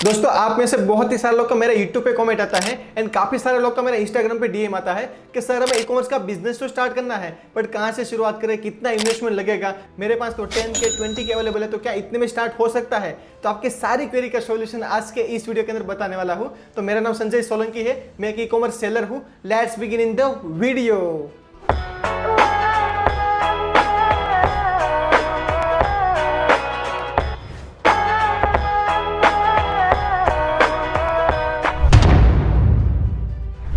दोस्तों आप में से बहुत ही सारे लोग का मेरा यूट्यूब पे कमेंट आता है एंड काफी सारे लोग का मेरा इंस्टाग्राम पे डीएम आता है कि सर हमें ई कॉमर्स का बिजनेस तो स्टार्ट करना है बट कहां से शुरुआत करें, कितना इन्वेस्टमेंट लगेगा, मेरे पास तो 10K 20K अवेलेबल है, तो क्या इतने में स्टार्ट हो सकता है? तो आपके सारी क्वेरी का सोल्यूशन आज के इस वीडियो के अंदर बताने वाला हूं। तो मेरा नाम संजय सोलंकी है, मैं एक ई कॉमर्स सेलर हूं। Let's begin in the video.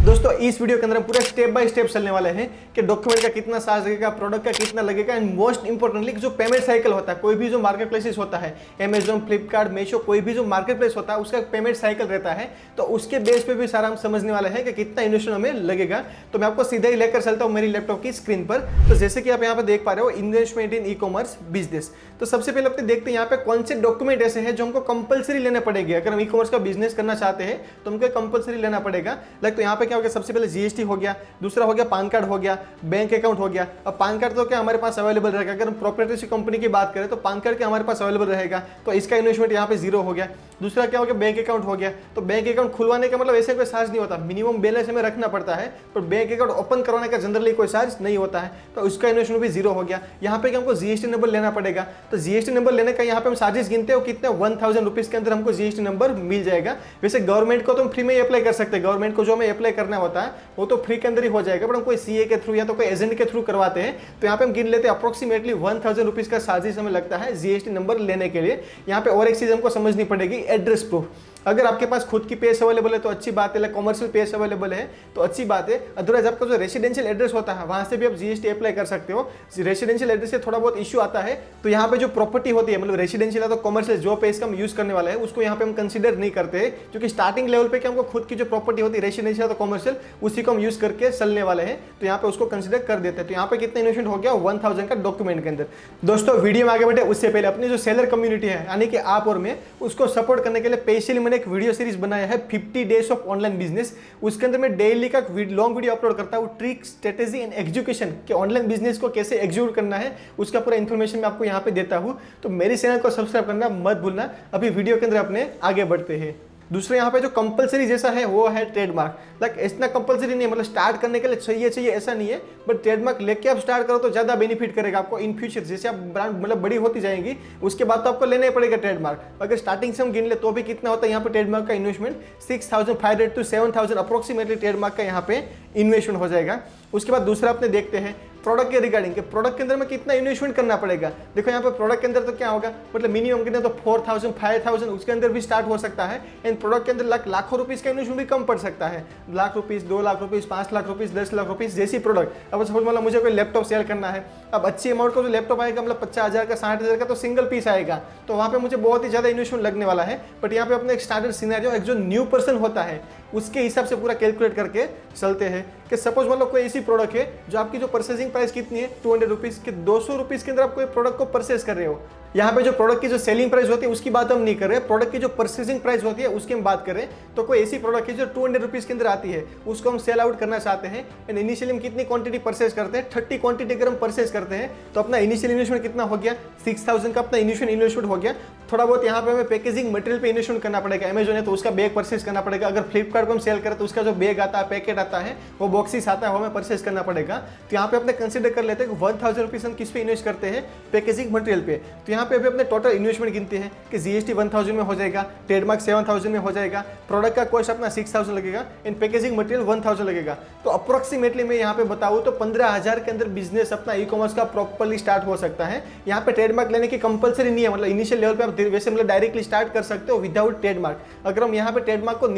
दोस्तों इस वीडियो के अंदर हम पूरा स्टेप बाय स्टेप चलने वाले हैं कि डॉक्यूमेंट का कितना चार्ज लगेगा, प्रोडक्ट का कितना लगेगा एंड मोस्ट इंपोर्टेंटली जो पेमेंट साइकिल होता है, कोई भी जो मार्केट प्लेसेस होता है, अमेजॉन, फ्लिपकार्ट, मीशो, कोई भी जो मार्केट प्लेस होता है उसका पेमेंट साइकिल रहता है, तो उसके बेस पे भी सारा हम समझने वाले हैं कि कितना इन्वेस्टमेंट हमें लगेगा। तो मैं आपको सीधा ही लेकर चलता हूँ मेरी लैपटॉप की स्क्रीन पर। तो जैसे कि आप यहाँ पे देख पा रहे हो, इन्वेस्टमेंट इन ई कॉमर्स बिजनेस। तो सबसे पहले अपने देखते हैं यहाँ पे कौन से डॉक्यूमेंट ऐसे हैं जो हमको कंपलसरी लेने पड़ेंगे अगर हम ई कॉमर्स का बिजनेस करना चाहते हैं, तो हमको कंपलसरी लेना पड़ेगा। लाइक तो यहाँ पे क्या हो गया, सबसे पहले जीएसटी हो गया, दूसरा हो गया पैन कार्ड हो गया, बैंक अकाउंट हो गया। अब पैन कार्ड तो क्या हमारे पास अवेलेबल रहेगा, अगर हम प्रोप्राइटरशिप कंपनी की बात करें तो पैन कार्ड क्या हमारे पास अवेलेबल रहेगा, तो इसका इन्वेस्टमेंट यहाँ पे जीरो हो गया। दूसरा क्या हो गया, बैंक अकाउंट हो गया। तो बैंक अकाउंट खुलवाने का मतलब ऐसे कोई चार्ज नहीं होता, मिनिमम बैलेंस हमें रखना पड़ता है, पर बैंक अकाउंट ओपन करवाने का जनरली कोई चार्ज नहीं होता है, तो उसका इन्वेस्टमेंट भी जीरो हो गया। यहाँ पे हमको जीएसटी नंबर लेना पड़ेगा, तो जीएसटी नंबर लेने का यहाँ पे हम चार्जेस गिनते हो कितने, 1000 रुपीज के अंदर हमको जीएसटी नंबर मिल जाएगा। वैसे गवर्नमेंट को तो हम फ्री में अप्लाई कर सकते हैं, गवर्नमेंट को जो हमें अप्लाई करना होता है वो तो फ्री के अंदर ही हो जाएगा, बट हम कोई सीए के थ्रू या तो कोई एजेंट के थ्रू करवाते हैं, तो यहाँ पे हम गिन लेते हैं अप्रोक्सीमेटली 1000 रुपीज का चार्जेस हमें लगता है जीएसटी नंबर लेने के लिए। यहाँ पे और एक चीज हमको समझनी पड़ेगी, एड्रेस प्रूफ। अगर आपके पास खुद की पेज अवेलेबल है तो अच्छी बात है, कॉमर्शियल पेज अवेलेबल है तो अच्छी बात है। अदरवाइज आपका जो रेसिडेंशियल एड्रेस होता है वहां से भी आप जीएसटी अप्लाई कर सकते हो। रेसिडेंशियल एड्रेस से थोड़ा बहुत इश्यू आता है, तो यहाँ पे जो प्रॉपर्टी होती है, मतलब रेसिडेंशियल या तो कॉमर्शियल जो पेज का हम यूज करने वाला है उसको यहाँ पे हम कंसीडर नहीं करते हैं, क्योंकि स्टार्टिंग लेवल पे हमको खुद की जो प्रॉपर्टी होती है रेसिडेंशियल या तो कॉमर्शियल उसी को हम यूज करके चलने वाले हैं, तो यहाँ पे उसको कंसीडर कर देते हैं। तो यहाँ पे कितना इन्वेस्टमेंट हो गया, 1000 का डॉक्यूमेंट के अंदर। दोस्तों वीडियो में आगे बढ़े उससे पहले अपनी जो सेलर कम्युनिटी है यानी कि आप और मैं, उसको सपोर्ट करने के लिए स्पेशली मैंने एक वीडियो सीरीज बनाया है 50 डेज ऑफ ऑनलाइन बिजनेस। उसके अंदर मैं डेली का लॉन्ग वीडियो अपलोड करता हूं, ट्रिक, स्ट्रेटेजी एंड एग्जीक्यूशन कि ऑनलाइन बिजनेस को कैसे एग्जीक्यूट करना है, उसका पूरा इन्फॉर्मेशन मैं आपको यहां पे देता हूं। तो मेरे चैनल को सब्सक्राइब करना मत भूलना। अभी वीडियो के अंदर अपने आगे बढ़ते हैं। दूसरे यहाँ पे जो कंपलसरी जैसा है वो है ट्रेडमार्क। लाइक इतना कंपलसरी नहीं है, मतलब स्टार्ट करने के लिए चाहिए ऐसा नहीं है, बट ट्रेडमार्क लेके आप स्टार्ट करो तो ज्यादा बेनिफिट करेगा आपको इन फ्यूचर। जैसे आप ब्रांड मतलब बड़ी होती जाएंगी उसके बाद तो आपको लेना ही पड़ेगा ट्रेडमार्क। अगर स्टार्टिंग से हम गिन ले तो भी कितना होता है यहाँ पे ट्रेडमार्क का इन्वेस्टमेंट 6500 to 7000 अप्रोक्सीमेटली ट्रेडमार्क का यहाँ पे इन्वेस्टमेंट हो जाएगा। उसके बाद दूसरा अपने देखते हैं प्रोडक्ट के रिगार्डिंग के प्रोडक्ट के अंदर में कितना इन्वेस्टमेंट करना पड़ेगा। देखो यहाँ पे प्रोडक्ट के अंदर तो क्या होगा, मतलब मिनिमम कितने तो 4000 5000 उसके अंदर भी स्टार्ट हो सकता है, एंड प्रोडक्ट के अंदर लाखों रुपीस का इन्वेस्टमेंट भी कम पड़ सकता है, lakh rupees, 2 lakh rupees, 5 lakh rupees, 10 lakh rupees जैसी प्रोडक्ट। अब सपोज मतलब मुझे कोई लैपटॉप सेल करना है, अब अच्छी अमाउंट का जो लैपटॉप आएगा मतलब 50,000 का, 60,000 का तो सिंगल पीस आएगा, तो वहाँ पे मुझे बहुत ही ज्यादा इन्वेस्टमेंट लगने वाला है। बट यहाँ पे अपने एक स्टार्टर सिनेरियो, एक जो न्यू पर्सन होता है उसके हिसाब से पूरा कैलकुलेट करके चलते हैं कि सपोज मतलब कोई ऐसी प्रोडक्ट है जो आपकी जो परचेसिंग प्राइस कितनी है 200 रुपीज के, 200 रुपीज के अंदर आप कोई प्रोडक्ट को परचेस कर रहे हो। यहाँ पे जो प्रोडक्ट की जो सेलिंग प्राइस होती है उसकी बात हम नहीं कर रहे, प्रोडक्ट की जो परचेसिंग प्राइस होती है उसकी हम बात करें। तो कोई ऐसी प्रोडक्ट है जो 200 रुपीज के अंदर आती है, उसको हम सेल आउट करना चाहते हैं, एंड इनिशियली हम कितनी क्वांटिटी परचेस करते हैं, 30 क्वांटिटी अगर हम परचेस करते हैं तो अपना इनिशियल इन्वेस्टमेंट कितना हो गया, 6000 का अपना इनिशियल इन्वेस्टमेंट हो गया। थोड़ा बहुत यहाँ पे हमें पैकेजिंग मटेरियल पे इन्वेस्टमेंट करना पड़ेगा, अमेजॉन है तो उसका बैग परचेस करना पड़ेगा, अगर फ्लिपकार्ट पर हम सेल करें तो उसका जो बैग आता है, पैकेट आता है, वो बॉक्सेस आता है, वो हमें परचेस करना पड़ेगा। तो यहाँ पे अपने कंसिडर कर लेते हैं 1000 रुपीज हम किस पे इन्वेस्ट करते हैं, पैकेजिंग मटेरियल पे। तो यहाँ पे अभी अपने टोटल इन्वेस्टमेंट गिनते हैं कि जीएसटी 1000 में हो जाएगा, ट्रेडमार्क 7000 में हो जाएगा, प्रोडक्ट का कॉस्ट अपना 6000 लगेगा, एंड पैकेजिंग मटेरियल 1000 लगेगा। तो अप्रोक्सीमेटली मैं यहाँ पे बताऊँ तो 15000 के अंदर बिजनेस अपना ई कॉमर्स का प्रॉपर्ली स्टार्ट हो सकता है। यहाँ पे ट्रेडमार्क लेने की कंपलसरी नहीं है, मतलब इनिशियल लेवल पे आप वैसे मतलब डायरेक्टली स्टार्ट कर सकते हो विदाउट ट्रेडमार्क। अगर हम यहाँ पे ट्रेडमार्क को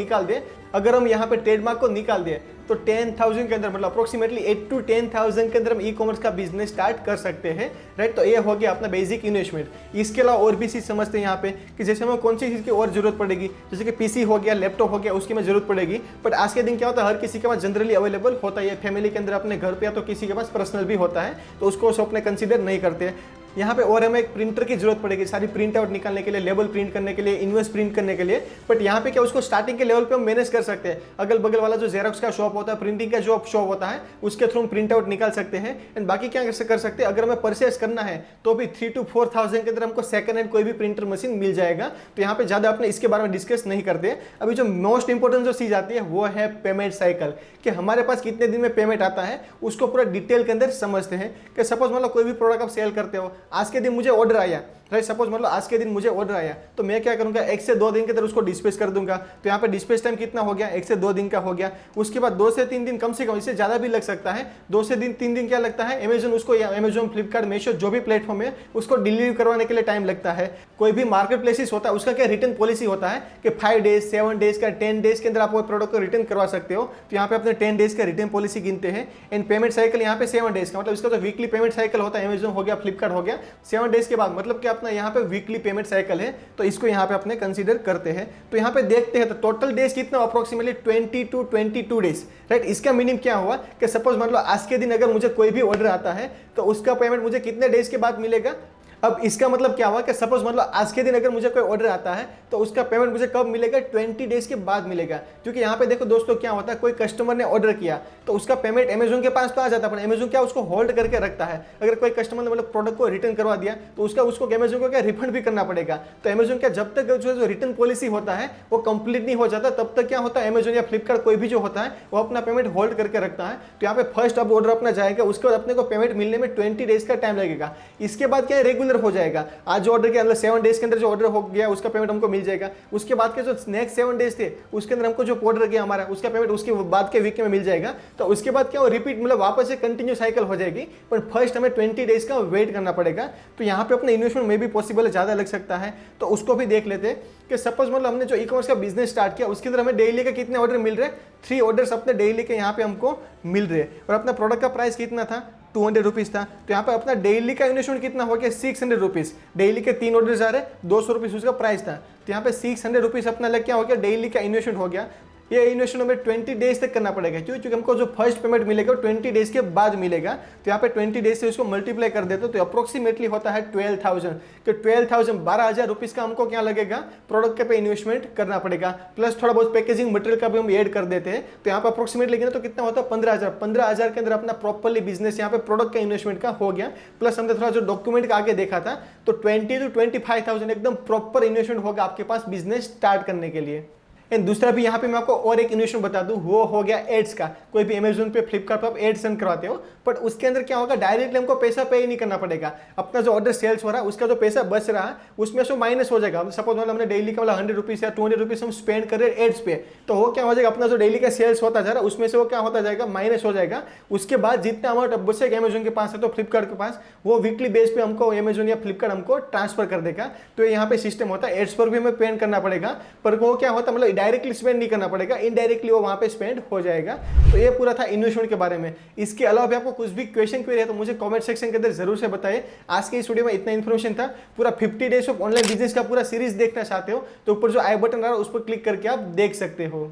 निकाल दें तो 10,000 के अंदर मतलब अप्रोक्सीमेटली 8 to 10,000 के अंदर हम ई कॉमर्स का बिजनेस स्टार्ट कर सकते हैं, राइट। तो ये हो गया अपना बेसिक इन्वेस्टमेंट। इसके अलावा और भी चीज समझते हैं यहाँ पे कि जैसे हमें कौन सी चीज की और जरूरत पड़ेगी, जैसे कि पीसी हो गया, लैपटॉप हो गया, उसकी में जरूरत पड़ेगी। बट आज के दिन क्या होता है, हर किसी के पास जनरली अवेलेबल होता है, फैमिली के अंदर अपने घर पे या तो किसी के पास पर्सनल भी होता है, तो उसको अपने कंसिडर नहीं करते हैं। यहाँ पे और हमें एक प्रिंटर की जरूरत पड़ेगी सारी प्रिंट आउट निकालने के लिए, लेबल प्रिंट करने के लिए, इनवॉइस प्रिंट करने के लिए। बट यहाँ पे क्या उसको स्टार्टिंग के लेवल पे हम मैनेज कर सकते हैं। अगल बगल वाला जो जेरोक्स का शॉप होता है, प्रिंटिंग का जो शॉप होता है, उसके थ्रू हम प्रिंट आउट निकाल सकते हैं। एंड बाकी क्या कर सकते हैं, अगर हमें परचेस करना है तो भी 3 to 4,000 के अंदर हमको सेकंड हैंड कोई भी प्रिंटर मशीन मिल जाएगा। तो यहाँ पे ज्यादा अपने इसके बारे में डिस्कस नहीं करते। अभी जो मोस्ट इंपोर्टेंट जो चीज आती है वो है पेमेंट साइकिल, कि हमारे पास कितने दिन में पेमेंट आता है उसको पूरा डिटेल के अंदर समझते हैं। कि सपोज मतलब कोई भी प्रोडक्ट आप सेल करते हो, आज के दिन मुझे ऑर्डर आया, राइट, सपोज मतलब आज के दिन मुझे ऑर्डर आया, तो मैं क्या करूंगा, 1 से 2 दिन के अंदर उसको डिस्पैच कर दूंगा। तो यहाँ पे डिस्पैच टाइम कितना हो गया, 1 से 2 दिन का हो गया। उसके बाद 2 से 3 दिन कम से कम, इससे ज्यादा भी लग सकता है, 2 से 3 दिन क्या लगता है, अमेजन उसको, या अमेजन, फ्लिपकार्ट, मीशो जो भी प्लेटफॉर्म है उसको डिलीवर करवाने के लिए टाइम लगता है। कोई भी मार्केट प्लेसेस होता है उसका क्या रिटर्न पॉलिसी होता है कि 5 डेज, 7 डेज का, 10 डेज के अंदर आप वो प्रोडक्ट को रिटर्न करवा सकते हो। तो यहाँ पे अपने 10 डेज का रिटर्न पॉलिसी गिनते हैं। एंड पेमेंट साइकिल यहाँ पे 7 डेज का, मतलब इसका तो वीकली पेमेंट साइकिल होता है, अमेजन हो गया, फ्लिपकार्ट हो गया, 7 डेज के बाद मतलब कि अपना यहाँ पे वीकली पेमेंट साइकिल है। तो इसको यहाँ पे अपने कंसीडर करते हैं। तो यहाँ पे देखते हैं तो टोटल डेज कितना, अप्रोक्सीमेटली 20 to 22 डेज, राइट। इसका मीनिंग क्या हुआ कि सपोज मतलब आज के दिन अगर मुझे कोई भी ऑर्डर आता है तो उसका पेमेंट मुझे कितने डेज के बाद मिलेगा। अब इसका मतलब क्या हुआ कि सपोज मतलब आज के दिन अगर मुझे कोई ऑर्डर आता है तो उसका पेमेंट मुझे कब मिलेगा, 20 डेज के बाद मिलेगा। क्योंकि यहाँ पे देखो दोस्तों क्या होता है, कोई कस्टमर ने ऑर्डर किया तो उसका पेमेंट अमेजन के पास तो आ जाता है, पर अमेजन क्या उसको होल्ड करके रखता है। अगर कोई कस्टमर ने मतलब प्रोडक्ट को रिटर्न करवा दिया तो उसको अमेजन को क्या रिफंड भी करना पड़ेगा। तो अमेजन क्या जब तक जो रिटर्न पॉलिसी होता है वो कंप्लीट नहीं हो जाता तब तक क्या होता है, अमेजन या फ्लिपकार्ट कोई भी जो होता है वो अपना पेमेंट होल्ड करके रखता है। तो यहाँ पे फर्स्ट अब ऑर्डर अपना जाएगा, उसके बाद अपने को पेमेंट मिलने में 20 डेज का टाइम लगेगा। इसके बाद क्या रेगुलर हो जाएगा, आज जो ऑर्डर किया मतलब 7 डेज के अंदर जो ऑर्डर हो गया उसका पेमेंट हमको मिल जाएगा। उसके बाद के जो नेक्स्ट 7 डेज थे उसके अंदर हमको जो ऑर्डर किया हमारा उसका पेमेंट उसके बाद के वीक में मिल जाएगा। तो उसके बाद क्या रिपीट मतलब वापस से कंटिन्यू साइकिल हो जाएगी, पर फर्स्ट हमें 20 डेज का वेट करना पड़ेगा। तो यहाँ पे अपने इन्वेस्टमेंट में भी पॉसिबल है, ज्यादा लग सकता है। तो उसको भी देख लेते हैं कि सपोज मतलब हमने जो ई कॉमर्स का बिजनेस स्टार्ट किया उसके अंदर हमें डेली के कितने ऑर्डर मिल रहे हैं, 3 ऑर्डर्स अपने डेली के यहाँ पे हमको मिल रहे हैं। और अपना प्रोडक्ट का प्राइस कितना था, 200 रुपीज था। तो यहाँ पे अपना डेली का इन्वेस्टमेंट कितना हो गया, 600 रुपीज। डेली के 3 ऑर्डर आ रहे, 200 रुपीज उसका प्राइस था। तो यहाँ पे 600 रुपीज अपना लग क्या हो गया, डेली का इन्वेस्टमेंट हो गया। ये इन्वेस्टमेंट हमें 20 डेज तक करना पड़ेगा, क्योंकि हमको जो फर्स्ट पेमेंट मिलेगा वो 20 डेज के बाद मिलेगा। तो यहाँ पे 20 डेज से उसको मल्टीप्लाई कर देते तो अप्रोक्सीमेटली होता है 12,000। तो 12,000 12,000 रुपीज का हमको क्या लगेगा, प्रोडक्ट के पे इन्वेस्टमेंट करना पड़ेगा। प्लस थोड़ा बहुत पैकेजिंग मटेरियल का भी हम ऐड कर देते हैं। तो यहाँ पे अप्रोक्सीमेटली लेंगे तो कितना होता है, 15,000। 15,000 के अंदर अपना प्रॉपर्ली बिजनेस यहाँ पे प्रोडक्ट का इन्वेस्टमेंट का हो गया। प्लस हमने थोड़ा जो डॉक्यूमेंट का आगे देखा था तो 20 to 25,000 एकदम प्रॉपर इन्वेस्टमेंट होगा आपके पास बिजनेस स्टार्ट करने के लिए। एंड दूसरा भी यहाँ पे मैं आपको और एक इन्वेस्टमेंट बता दूं, वो हो गया एड्स का। कोई भी अमेजन पे, फ्लिपकार्ट पे आप एड्स रन करवाते हो, बट उसके अंदर क्या होगा, डायरेक्टली हमको पैसा पे ही नहीं करना पड़ेगा। अपना जो ऑर्डर सेल्स हो रहा है उसका जो पैसा बच रहा है उसमें से माइनस हो जाएगा। सपोज मतलब हमने डेली का 100 रुपीज या 200 रुपीज हम स्पेंड कर रहे हैं एड्स पे, तो वो क्या हो जाएगा, अपना जो डेली का सेल्स होता जा रहा है उसमें से वो क्या होता जाएगा, माइनस हो जाएगा। उसके बाद जितना अमाउंट अब बचेगा अमेजन के पास है तो फ्लिपकार्ट के पास, वो वीकली बेस पे हमको अमेजन या फ्लिपकार्ट हमको ट्रांसफर कर देगा। तो यहाँ पे सिस्टम होता है, एड्स पर भी हमें पेमेंट करना पड़ेगा, पर वो क्या होता है मतलब डायरेक्टली स्पेंड नहीं करना पड़ेगा, इनडायरेक्टली वो वहां पे स्पेंड हो जाएगा। तो ये पूरा था इन्वेस्टमेंट के बारे में। इसके अलावा भी आपको कुछ भी क्वेश्चन क्वेरी है तो मुझे कमेंट सेक्शन के अंदर जरूर से बताइए। आज के इस वीडियो में इतना इन्फॉर्मेशन था। पूरा 50 डेज ऑफ ऑनलाइन बिजनेस का पूरा सीरीज देखना चाहते हो तो ऊपर जो आई बटन आ रहा है उस पर क्लिक करके आप देख सकते हो।